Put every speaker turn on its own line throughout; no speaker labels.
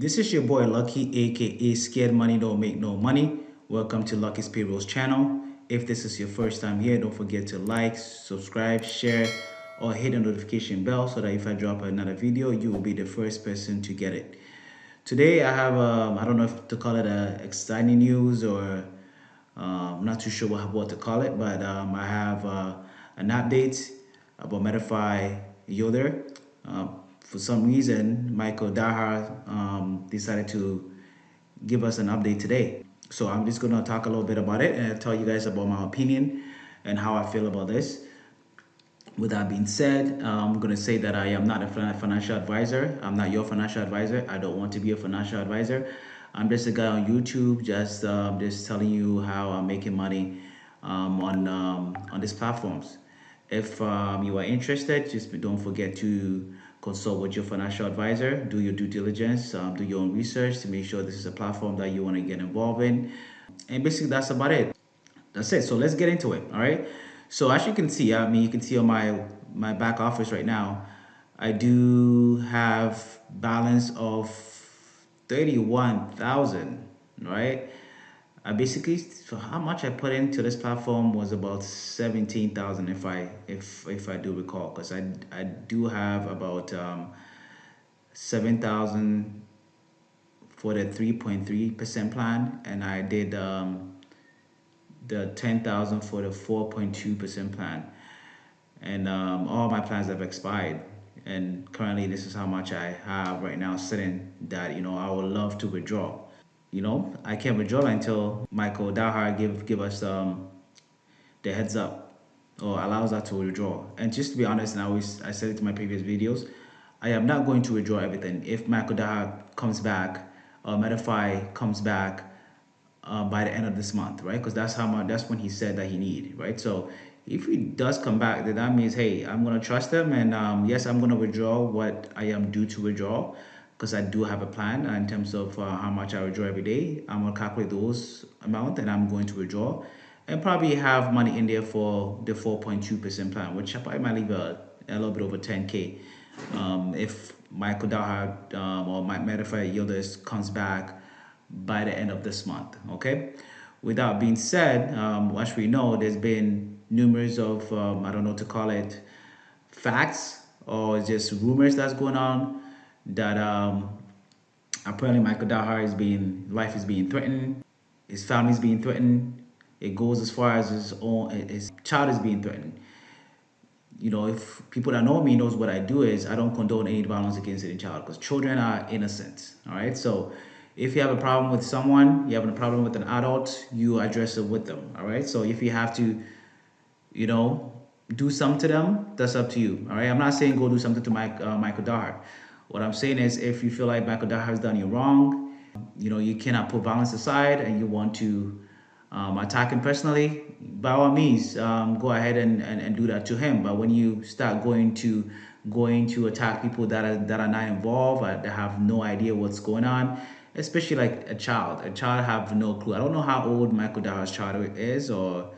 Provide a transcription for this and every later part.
This is your boy Lucky, aka Scared Money Don't Make No Money. Welcome to Lucky's Payrolls channel. If this is your first time here, don't forget to like, subscribe, share, or hit the notification bell so that if I drop another video, you will be the first person to get it. Today I have, I don't know if to call it a exciting news or I'm not too sure what to call it, but I have an update about Metafi Yielder. For some reason, Michael Dahar decided to give us an update today. So I'm just going to talk a little bit about it and tell you guys about my opinion and how I feel about this. With that being said, I'm going to say that I am not a financial advisor. I'm not your financial advisor. I don't want to be a financial advisor. I'm just a guy on YouTube, just telling you how I'm making money on these platforms. If you are interested, just don't forget to consult with your financial advisor, do your due diligence, do your own research to make sure this is a platform that you want to get involved in. And basically, that's about it. That's it. So let's get into it. All right. So as you can see, you can see on my back office right now, I do have balance of 31,000. Right. I basically, so how much I put into this platform was about 17,000 if I do recall, because I do have about 7,000 for the 3.3% plan, and I did the 10,000 for the 4.2% plan, and all my plans have expired. And currently, this is how much I have right now sitting that I would love to withdraw. I can't withdraw until Michael Dahar give us the heads up or allows us to withdraw. And just to be honest, and I said it in my previous videos, I am not going to withdraw everything. If Michael Dahar comes back or Metafi comes back by the end of this month, right? Because that's when he said that he need, right? So if he does come back, then that means, hey, I'm gonna trust him, and yes, I'm gonna withdraw what I am due to withdraw, because I do have a plan in terms of how much I withdraw every day. I'm gonna calculate those amount, and I'm going to withdraw, and probably have money in there for the 4.2% plan, which I probably might leave a little bit over 10K. If Michael Dahar or my Metafi Yielders comes back by the end of this month. Okay. With that being said, as we know, there's been numerous of I don't know what to call it, facts or just rumors that's going on that apparently Michael Dahar life is being threatened, his family is being threatened. It goes as far as his child is being threatened. If people that know me knows what I do is I don't condone any violence against any child, because children are innocent. All right. So if you have a problem with someone, you're having a problem with an adult, you address it with them. All right. So if you have to, do something to them, that's up to you. All right. I'm not saying go do something to Michael Dahar. What I'm saying is, if you feel like Michael Dahar has done you wrong, you cannot put violence aside and you want to attack him personally, by all means, go ahead and do that to him. But when you start going to attack people that are not involved, that have no idea what's going on, especially like a child have no clue. I don't know how old Michael Dahar's child is, or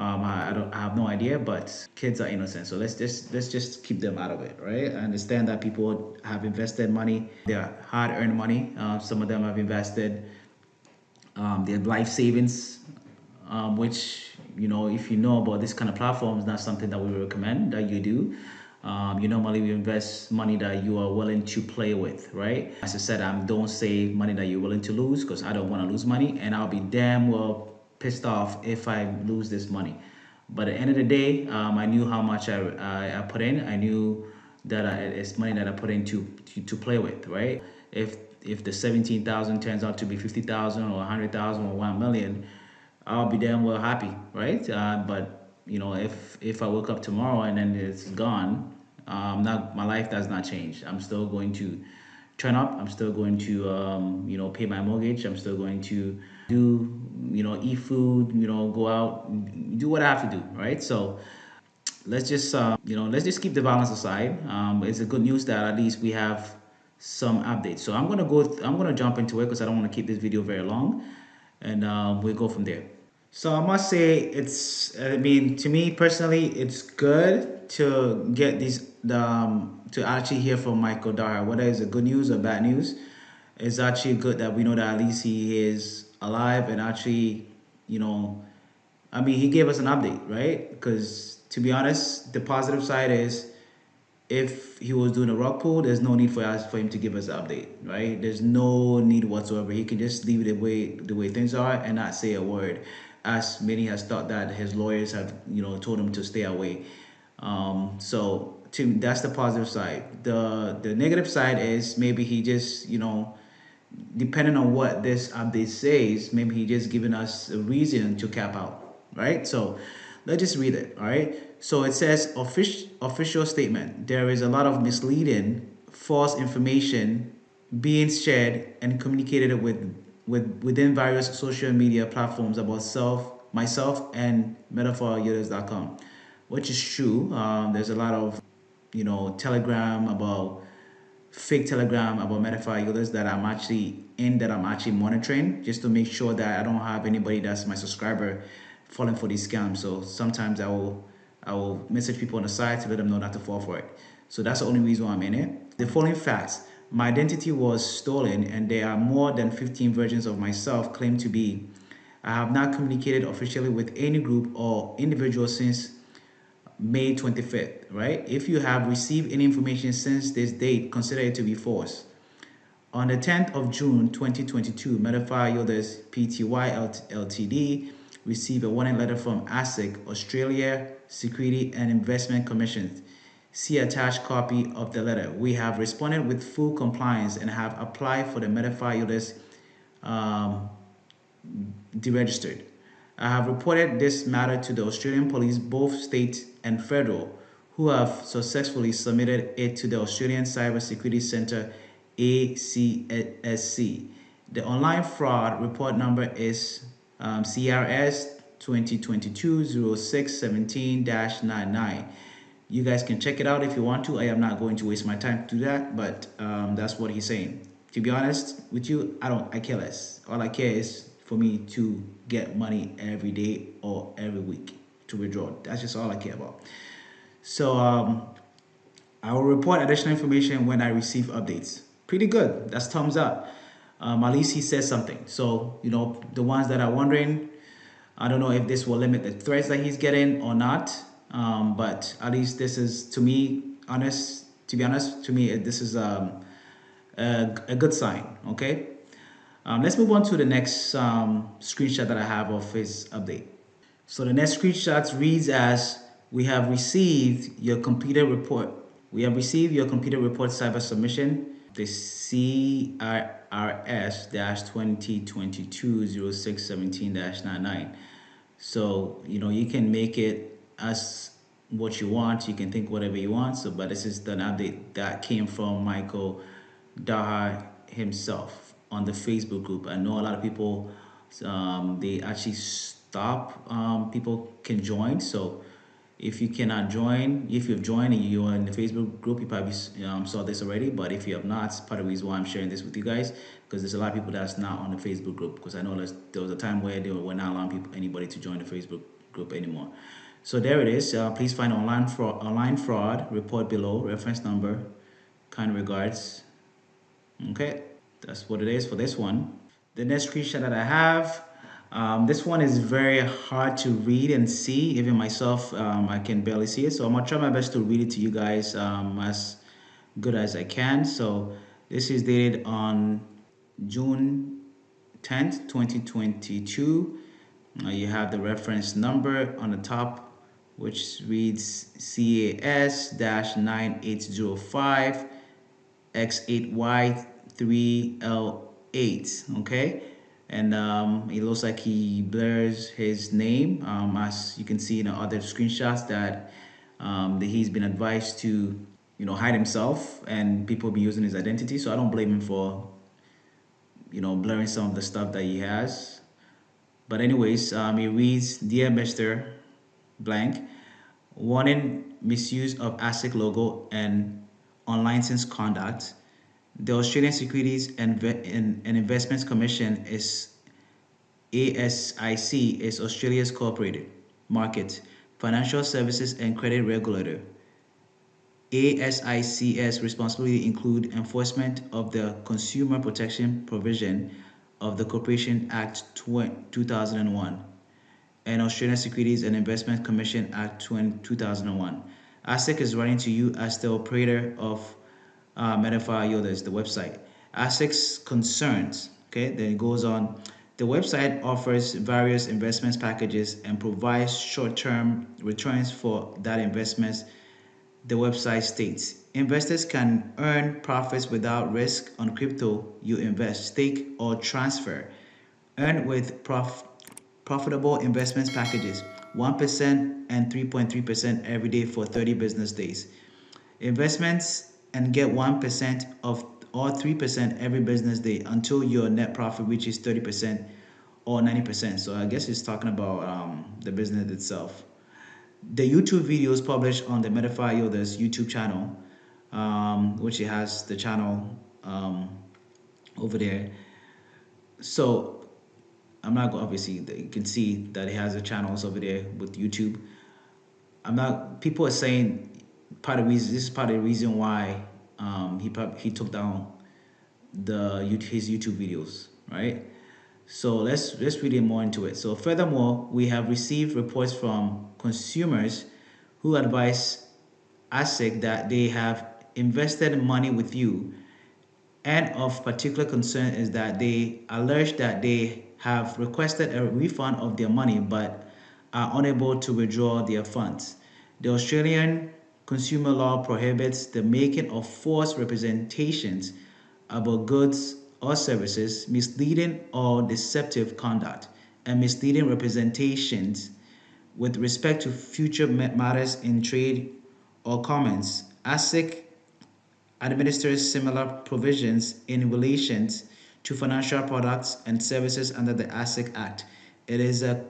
I have no idea, but kids are innocent. So let's just keep them out of it, right? I understand that people have invested money, their hard-earned money. Some of them have invested their life savings, which, if you know about this kind of platforms, not something that we recommend that you do. You normally invest money that you are willing to play with, right? As I said, don't save money that you're willing to lose, because I don't want to lose money, and I'll be damn well pissed off if I lose this money. But at the end of the day, I knew how much I put in. I knew that it's money that I put in to play with, right? If the 17,000 turns out to be 50,000 or 100,000 or 1 million, I'll be damn well happy, right? But if I wake up tomorrow and then it's gone, my life does not change. I'm still going to turn up. I'm still going to pay my mortgage. I'm still going to do eat food, go out, do what I have to do, right? So let's just keep the balance aside. It's a good news that at least we have some updates. So I'm gonna jump into it, because I don't want to keep this video very long, and we'll go from there. So I must say, to me personally, it's good to get to actually hear from Michael Dahar, whether it's a good news or bad news. it's actually good that we know that at least he is alive and actually, you know, I mean, he gave us an update, right? Because to be honest, the positive side is if he was doing a rug pull, there's no need for him to give us an update, right? There's no need whatsoever. He can just leave it the way things are and not say a word, as many has thought that his lawyers have told him to stay away. So that's the positive side. The negative side is maybe he just depending on what this update says, maybe he just giving us a reason to cap out, right? So let's just read it, all right? So it says official statement. There is a lot of misleading, false information being shared and communicated within various social media platforms about myself, and MetafiYielders.com, which is true. There's a lot of Telegram about fake Telegram about Metafi Yelders that I'm actually monitoring just to make sure that I don't have anybody that's my subscriber falling for these scams. So sometimes I will message people on the side to let them know not to fall for it. So that's the only reason why I'm in it. The following facts: my identity was stolen, and there are more than 15 versions of myself claimed to be. I have not communicated officially with any group or individual since May 25th, right? If you have received any information since this date, consider it to be false. On the 10th of June 2022, Metafi Yielders Pty Ltd received a warning letter from ASIC, Australia Security and Investment Commission. See attached copy of the letter. We have responded with full compliance and have applied for the Metafi Yielders deregistered. I have reported this matter to the Australian police, both state and federal, who have successfully submitted it to the Australian Cyber Security Centre, ACSC. The online fraud report number is CRS 2022-06-17-99. You guys can check it out if you want to. I am not going to waste my time to do that, but that's what he's saying. To be honest with you, I care less. All I care is for me to get money every day or every week to withdraw. That's just all I care about. So I will report additional information when I receive updates. Pretty good. That's thumbs up. At least he says something. So, the ones that are wondering, I don't know if this will limit the threats that he's getting or not. But at least this is, to be honest, this is a good sign. Okay. Let's move on to the next screenshot that I have of his update. So the next screenshot reads as, we have received your completed report. We have received your completed report cyber submission, the CRS-2022-06-17-99. So, you can make it as what you want. You can think whatever you want. So, but this is an update that came from Michael Daha himself on the Facebook group. I know a lot of people, they actually stop, people can join. So if you cannot join, if you've joined and you're in the Facebook group, you probably saw this already. But if you have not, it's part of the reason why I'm sharing this with you guys, because there's a lot of people that's not on the Facebook group. Because I know there was a time where they were not allowing anybody to join the Facebook group anymore. So there it is. Please find online fraud report below, reference number. Kind regards. Okay, that's what it is for this one. The next screenshot that I have, this one is very hard to read and see. Even myself, I can barely see it. So I'm gonna try my best to read it to you guys as good as I can. So this is dated on June 10th, 2022. You have the reference number on the top, which reads CAS-9805 X8Y3L8. Okay. And it looks like he blurs his name, as you can see in the other screenshots that he's been advised to hide himself, and people be using his identity. So I don't blame him for blurring some of the stuff that he has. But anyways, he reads, "Dear Mr. Blank, warning misuse of ASIC logo and unlicensed conduct. The Australian Securities and Investments Commission is ASIC is Australia's corporate market, financial services and credit regulator. ASIC's responsibility include enforcement of the consumer protection provision of the Corporation Act 2001 and Australian Securities and Investment Commission Act 2001. ASIC is writing to you as the operator of Metafi Yielders, the website. ASIC's concerns, okay, then it goes on. The website offers various investments packages and provides short-term returns for that investments. The website states investors can earn profits without risk on crypto you invest, stake, or transfer. Earn with profitable investments packages 1% and 3.3% every day for 30 business days. Investments and get 1% of or 3% every business day until your net profit reaches 30% or 90%. So I guess it's talking about the business itself. The YouTube videos published on the Metafi Yielders YouTube channel, which it has the channel over there. So I'm not going, obviously you can see that it has the channels over there with YouTube. I'm not, people are saying part of the reason, this is part of the reason why he took down his YouTube videos, right? So let's read more into it. So furthermore, we have received reports from consumers who advise ASIC that they have invested money with you, and of particular concern is that they allege that they have requested a refund of their money but are unable to withdraw their funds. The Australian consumer law prohibits the making of false representations about goods or services, misleading or deceptive conduct, and misleading representations with respect to future matters in trade or commerce. ASIC administers similar provisions in relation to financial products and services under the ASIC Act. It is a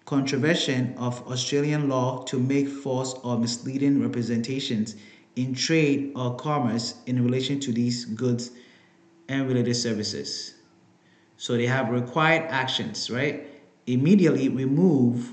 contravention of Australian law to make false or misleading representations in trade or commerce in relation to these goods and related services. So they have required actions, right? Immediately remove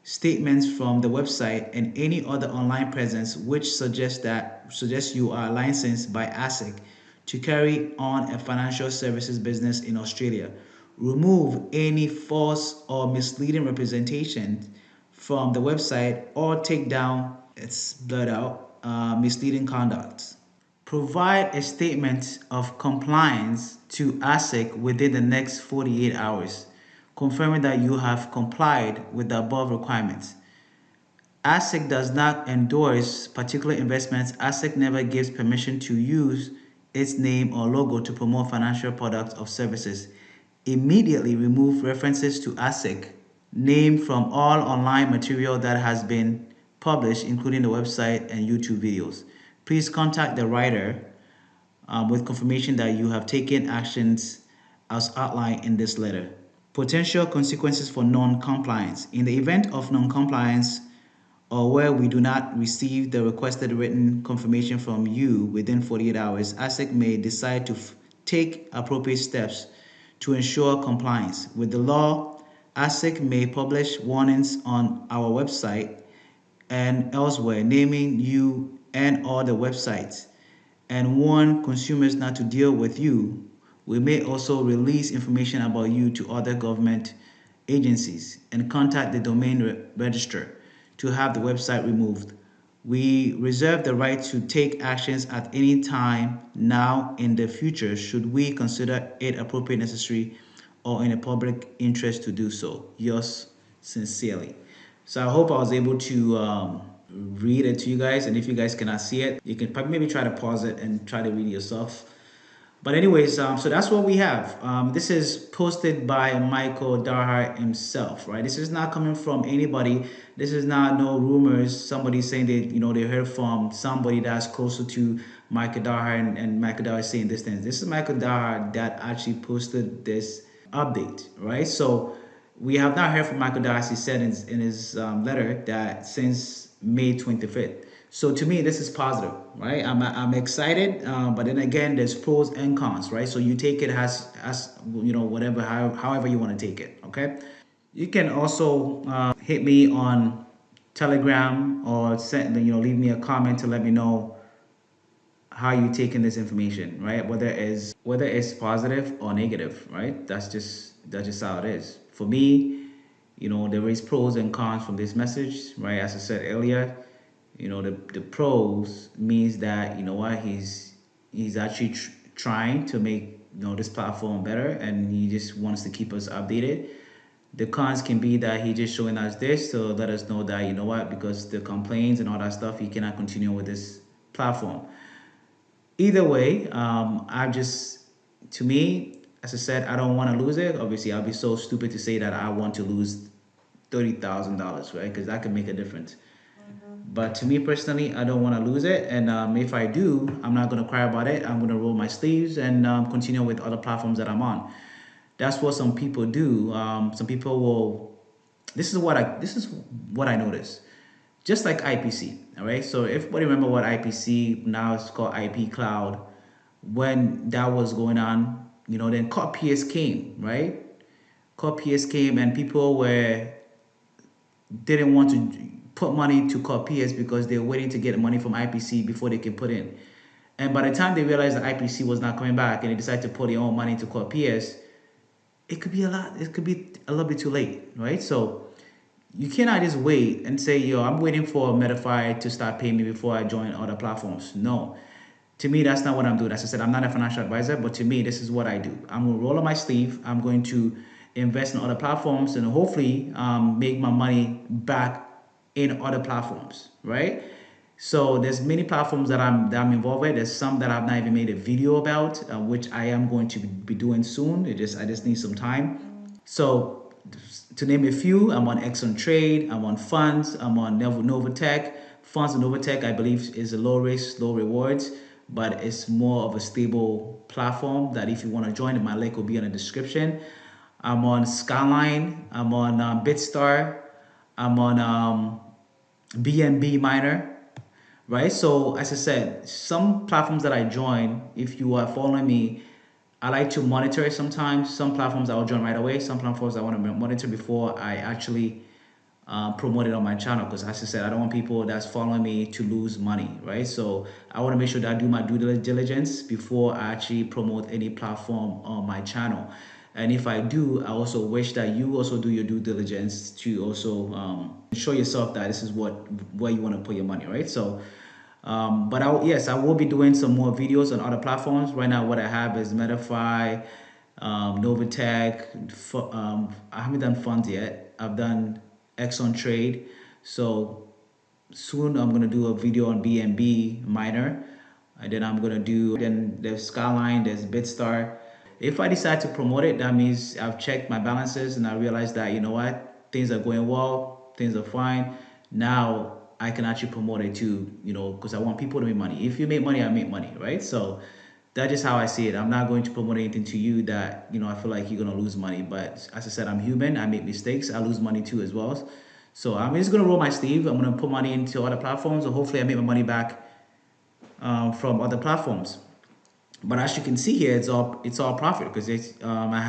statements from the website and any other online presence which suggests you are licensed by ASIC to carry on a financial services business in Australia. Remove any false or misleading representation from the website or take down its blurred out misleading conduct. Provide a statement of compliance to ASIC within the next 48 hours, confirming that you have complied with the above requirements. ASIC does not endorse particular investments. ASIC never gives permission to use its name or logo to promote financial products or services. Immediately remove references to ASIC name from all online material that has been published, including the website and YouTube videos. Please contact the writer with confirmation that you have taken actions as outlined in this letter. Potential consequences for non-compliance. In the event of non-compliance or where we do not receive the requested written confirmation from you within 48 hours, ASIC may decide to take appropriate steps to ensure compliance with the law. ASIC may publish warnings on our website and elsewhere naming you and all the websites and warn consumers not to deal with you. We may also release information about you to other government agencies and contact the domain registrar to have the website removed. We reserve the right to take actions at any time now in the future should we consider it appropriate, necessary, or in a public interest to do so. Yours sincerely. So I hope I was able to read it to you guys, and if you guys cannot see it, you can probably maybe try to pause it and try to read it yourself. But anyways, so that's what we have. This is posted by Michael Darhar himself, right? This is not coming from anybody. This is not no rumors. Somebody saying that, they heard from somebody that's closer to Michael Darhar and Michael Darhar saying this thing. This is Michael Darhar that actually posted this update, right? So we have not heard from Michael Darhar, as he said in his letter, that since May 25th. So to me, this is positive, right? I'm excited, but then again, there's pros and cons, right? So you take it as whatever, however you want to take it, okay? You can also hit me on Telegram or leave me a comment to let me know how you taking this information, right? Whether it's positive or negative, right? That's just how it is. For me, there is pros and cons from this message, right? As I said earlier, the pros means that what he's actually trying to make this platform better, and he just wants to keep us updated. The cons can be that he just showing us this to let us know that because the complaints and all that stuff, he cannot continue with this platform. Either way, to me, as I said, I don't want to lose it. Obviously, I'll be so stupid to say that I want to lose $30,000, right? Because that could make a difference. But to me personally, I don't want to lose it. And if I do, I'm not going to cry about it. I'm going to roll my sleeves and continue with other platforms that I'm on. That's what some people do. Some people will. This is what I notice. Just like IPC, all right. So if everybody remember what IPC, now it's called IP Cloud, when that was going on, then copy came, right? Copy came, and people didn't want to put money to copy because they're waiting to get money from IPC before they can put in. And by the time they realized that IPC was not coming back, and they decided to put their own money to copy, it could be a little bit too late, right? So you cannot just wait and say, yo, I'm waiting for Metafi to start paying me before I join other platforms. No. To me, that's not what I'm doing. As I said, I'm not a financial advisor, but to me, this is what I do. I'm going to roll up my sleeve. I'm going to invest in other platforms and hopefully make my money back in other platforms, right? So there's many platforms that I'm involved with. There's some that I've not even made a video about, which I am going to be doing soon. I just need some time. So to name a few, I'm on Exxon Trade, I'm on Funds, I'm on Novatech. Funds and Novatech, I believe, is a low risk, low rewards, but it's more of a stable platform that if you want to join, my link will be in the description. I'm on Skyline, I'm on BitStar, I'm on BNB Miner. Right, so as I said, some platforms that I join, if you are following me, I like to monitor it sometimes. Some platforms I will join right away. Some platforms I want to monitor before I actually promote it on my channel. Because as I said, I don't want people that's following me to lose money, right? So I want to make sure that I do my due diligence before I actually promote any platform on my channel. And if I do, I also wish that you also do your due diligence to also show yourself that this is where you want to put your money, right? So, yes, I will be doing some more videos on other platforms. Right now, what I have is Metafi, Novatech. I haven't done funds yet. I've done Exxon Trade. So soon I'm gonna do a video on BNB Miner, and then then there's Skyline, there's BitStar. If I decide to promote it, that means I've checked my balances and I realized that, things are going well, things are fine. Now I can actually promote it too, because I want people to make money. If you make money, I make money, right? So that's just how I see it. I'm not going to promote anything to you that, I feel like you're going to lose money. But as I said, I'm human. I make mistakes. I lose money too as well. So I'm just going to roll my sleeve. I'm going to put money into other platforms, and hopefully I make my money back from other platforms. But as you can see here, it's all profit because I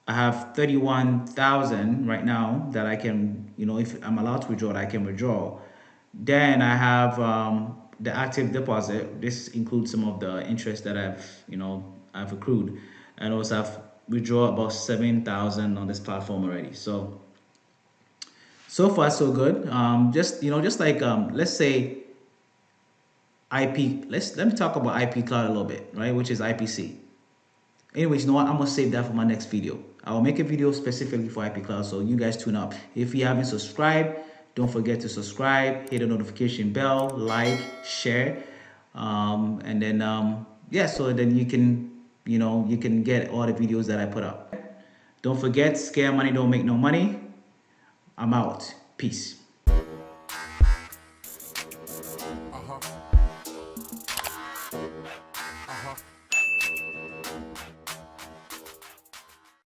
have 31,000 right now that I can, if I'm allowed to withdraw, I can withdraw. Then I have the active deposit. This includes some of the interest that I've accrued, and also I've withdraw about 7,000 on this platform already. So far so good. Just like let's say IP. Let me talk about IP Cloud a little bit, right? Which is IPC. Anyways, you know what? I'm gonna save that for my next video. I will make a video specifically for IP Cloud, so you guys tune up. If you haven't subscribed, don't forget to subscribe, hit the notification bell, like, share, and then yeah, so then you can get all the videos that I put up. Don't forget, scare money don't make no money. I'm out. Peace.